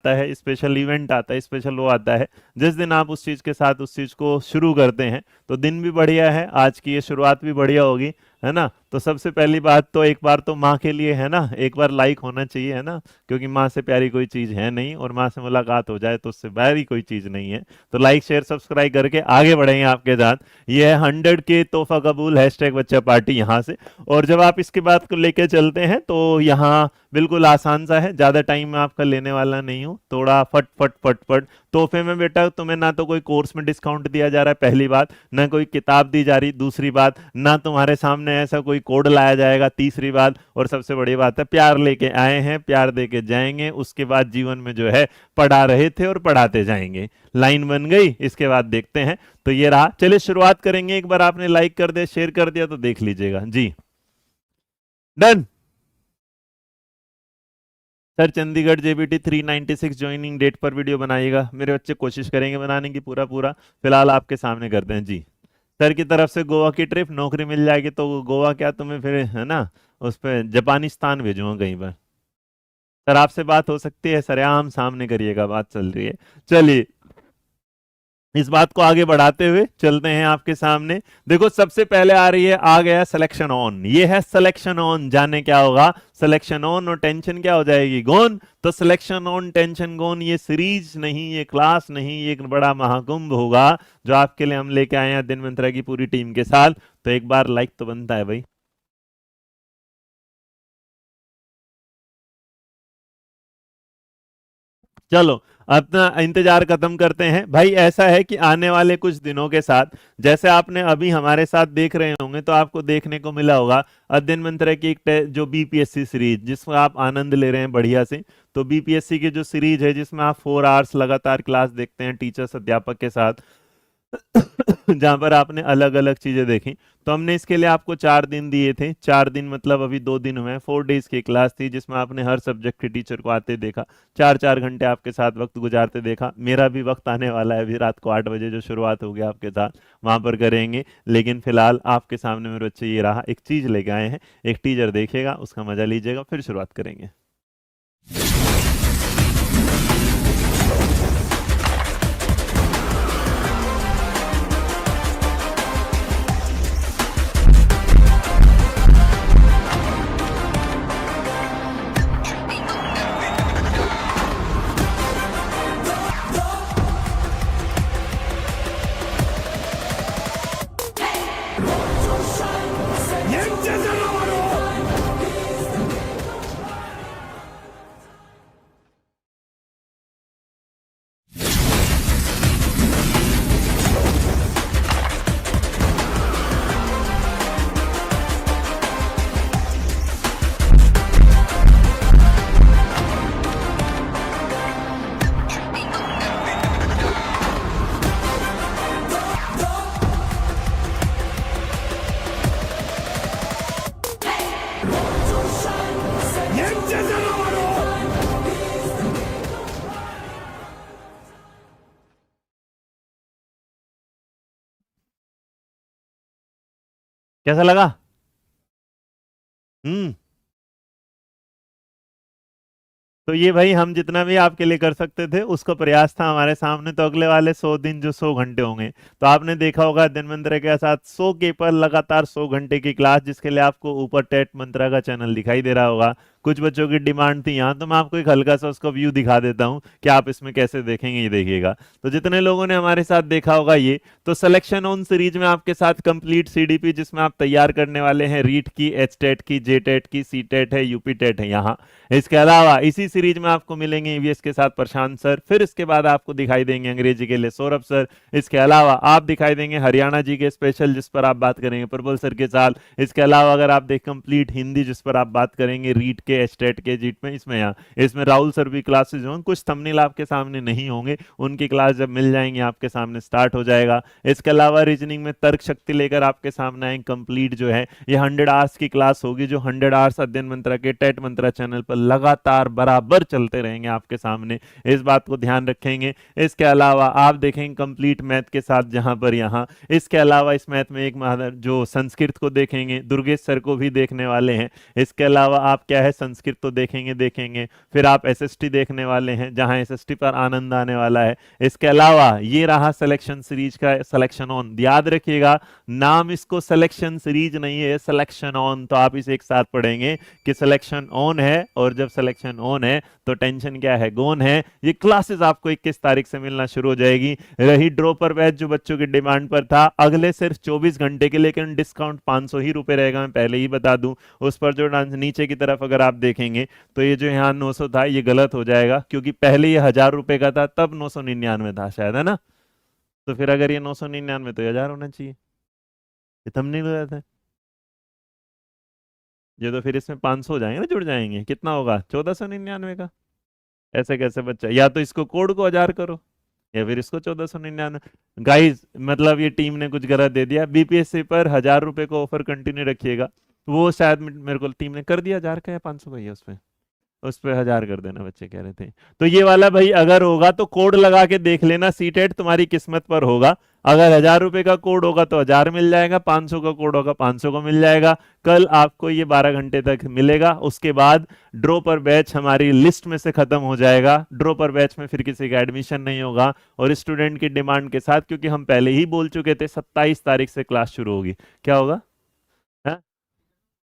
आता है, special event आता है, स्पेशल वो आता है, जिस दिन आप उस चीज के साथ उस चीज को शुरू करते हैं तो दिन भी बढ़िया है, आज की ये शुरुआत भी बढ़िया होगी, है ना। तो सबसे पहली बात तो एक बार तो माँ के लिए, है ना, एक बार लाइक होना चाहिए, है ना, क्योंकि माँ से प्यारी कोई चीज है नहीं, और माँ से मुलाकात हो जाए तो उससे प्यारी कोई चीज नहीं है। तो लाइक शेयर सब्सक्राइब करके आगे बढ़ेंगे आपके साथ। ये है 100 के तोहफा कबूल हैशटैग बच्चा पार्टी यहाँ से। और जब आप इसके बात को लेके चलते हैं तो यहाँ बिल्कुल आसान सा है, ज्यादा टाइम में आपका लेने वाला नहीं हूँ, थोड़ा फट फट फट फट। तोहफे में बेटा तुम्हें ना तो कोई कोर्स में डिस्काउंट दिया जा रहा है, पहली बात, ना कोई किताब दी जा रही, दूसरी बात, ना तुम्हारे सामने ऐसा कोई कोड लाया जाएगा, तीसरी बात, और सबसे बड़ी बात है प्यार लेके आए हैं, प्यार देके जाएंगे, उसके बाद जीवन में जो है पढ़ा रहे थे और पढ़ाते जाएंगे। लाइन बन गई, इसके बाद देखते हैं। तो ये रहा, चलिए शुरुआत करेंगे। एक बार आपने लाइक कर दिया, शेयर कर दिया तो देख लीजिएगा जी। Done. Sir Chandigarh JBT 396 joining date पर वीडियो बनाइएगा, मेरे बच्चे कोशिश करेंगे बनाने की पूरा पूरा। फिलहाल आपके सामने करते हैं जी। सर की तरफ से गोवा की ट्रिप, नौकरी मिल जाएगी तो गोवा क्या तुम्हें फिर, है ना, उस पर जापानिस्तान भेजूंगा कहीं पर। सर आपसे बात हो सकती है सर, आम सामने करिएगा, बात चल रही है। चलिए इस बात को आगे बढ़ाते हुए चलते हैं आपके सामने। देखो सबसे पहले आ रही है, आ गया सिलेक्शन ऑन, ये है सिलेक्शन ऑन। जाने क्या होगा, सिलेक्शन ऑन और टेंशन क्या हो जाएगी, गोन। तो सिलेक्शन ऑन टेंशन गोन, ये सीरीज नहीं, ये क्लास नहीं, ये एक बड़ा महाकुंभ होगा जो आपके लिए हम लेके आए हैं दिन मंत्रा की पूरी टीम के साथ। तो एक बार लाइक तो बनता है भाई। चलो अपना इंतजार खत्म करते हैं भाई। ऐसा है कि आने वाले कुछ दिनों के साथ, जैसे आपने अभी हमारे साथ देख रहे होंगे तो आपको देखने को मिला होगा अध्ययन मंत्र की एक जो बीपीएससी सीरीज, जिसमें आप आनंद ले रहे हैं बढ़िया से। तो बीपीएससी की जो सीरीज है जिसमें आप 4 आवर्स लगातार क्लास देखते हैं टीचर्स अध्यापक के साथ, जहां पर आपने अलग अलग चीजें देखी। तो हमने इसके लिए आपको 4 दिन दिए थे, 4 दिन मतलब अभी 2 दिन हुए हैं, 4 डेज की क्लास थी जिसमें आपने हर सब्जेक्ट के टीचर को आते देखा, 4 4 घंटे आपके साथ वक्त गुजारते देखा। मेरा भी वक्त आने वाला है, अभी रात को 8 बजे जो शुरुआत होगी आपके साथ, वहां पर करेंगे। लेकिन फिलहाल आपके सामने मेरे बच्चे ये रहा, एक चीज लेके आए हैं, एक टीचर देखिएगा, उसका मजा लीजिएगा, फिर शुरुआत करेंगे। कैसा लगा? हम्म। तो ये भाई हम जितना भी आपके लिए कर सकते थे उसका प्रयास था हमारे सामने। तो अगले वाले 100 दिन जो 100 घंटे होंगे, तो आपने देखा होगा दिन मंत्रा के साथ 100 के पर लगातार 100 घंटे की क्लास, जिसके लिए आपको ऊपर टेट मंत्रा का चैनल दिखाई दे रहा होगा। कुछ बच्चों की डिमांड थी यहाँ, तो मैं आपको एक हल्का सा उसका व्यू दिखा देता हूँ कि आप इसमें कैसे देखेंगे, ये देखिएगा। तो जितने लोगों ने हमारे साथ देखा होगा ये, तो सिलेक्शन ऑन सीरीज में आपके साथ कंप्लीट सीडीपी, जिसमें आप तैयार करने वाले हैं रीट की, एच टेट की, जे टेट की, सी टेट है, यूपी टेट है यहाँ। इसके अलावा इसी सीरीज में आपको मिलेंगे ईवीएस के साथ प्रशांत सर, फिर इसके बाद आपको दिखाई देंगे अंग्रेजी के लिए सौरभ सर। इसके अलावा आप दिखाई देंगे हरियाणा जी के स्पेशल, जिस पर आप बात करेंगे प्रबल सर के साथ। इसके अलावा अगर आप देख कंप्लीट हिंदी, जिस पर आप बात करेंगे रीट के, एस्टेट के, जीट में, इसमें यहाँ इसमें राहुल सर भी क्लासेज होंगे। कुछ थंबनेल आपके सामने नहीं होंगे, उनकी क्लास जब मिल जाएंगे आपके सामने स्टार्ट हो जाएगा। इसके अलावा रीजनिंग में तर्क शक्ति लेकर आपके सामने आएंगे कंप्लीट, जो है ये 100 आवर्स की क्लास होगी, जो 100 आवर्स अध्ययन मंत्रा के टेट मंत्रा चैनल पर लगातार बराबर चलते रहेंगे आपके सामने, इस बात को ध्यान रखेंगे। इसके अलावा आप देखेंगे कंप्लीट मैथ के साथ, जहां पर यहाँ इसके अलावा इस मैथ में एक जो संस्कृत को देखेंगे, दुर्गेश सर को भी देखने वाले हैं। इसके अलावा आप क्या है संस्कृत तो देखेंगे देखेंगे, फिर आप एसएसटी देखने वाले हैं जहां एसएसटी पर आनंद आने वाला है। इसके अलावा ये रहा सिलेक्शन सीरीज का सिलेक्शन ऑन, याद रखिएगा नाम इसको सिलेक्शन सीरीज नहीं है, सिलेक्शन ऑन, तो आप इसे एक साथ पढ़ेंगे कि सिलेक्शन ऑन है, और जब सिलेक्शन ऑन है तो टेंशन क्या है, गोन है। ये क्लासेस आपको 21 तारीख से मिलना शुरू हो जाएगी। रही ड्रॉ पर बैच जो बच्चों की डिमांड पर था, अगले सिर्फ 24 घंटे के, लेकिन डिस्काउंट 500 ही रुपए रहेगा, मैं पहले ही बता दूं। उस पर जो नीचे की तरफ अगर आप देखेंगे तो ये जो यहाँ 900 था ये गलत हो जाएगा, क्योंकि पहले ये 1000 रुपए का था, तब 999 था शायद, है ना। तो फिर अगर ये 999 तो 1000 होना चाहिए, ये तब नहीं गलत है। ये तो फिर इसमें 500 हो जाएंगे ना, जुड़ जाएंगे, कितना होगा 1499 का। ऐसे कैसे बच्चा, या तो इसको कोड को 1000 करो या फिर इसको 1499। गाइस मतलब ये टीम ने कुछ गलत दे दिया, बीपीएससी पर 1000 रुपए को ऑफर कंटिन्यू रखिएगा। वो शायद मेरे को टीम ने कर दिया 1000 का या 500 का ही है, उस पे 1000 कर देना, बच्चे कह रहे थे। तो ये वाला भाई अगर होगा तो कोड लगा के देख लेना, सीटेट तुम्हारी किस्मत पर होगा। अगर 1000 रुपए का कोड होगा तो 1000 मिल जाएगा, 500 का कोड होगा 500 को मिल जाएगा। कल आपको ये 12 घंटे तक मिलेगा। उसके बाद ड्रॉ पर बैच हमारी लिस्ट में से खत्म हो जाएगा। ड्रॉ पर बैच में फिर किसी का एडमिशन नहीं होगा, और स्टूडेंट की डिमांड के साथ, क्योंकि हम पहले ही बोल चुके थे 27 तारीख से क्लास शुरू होगी। क्या होगा?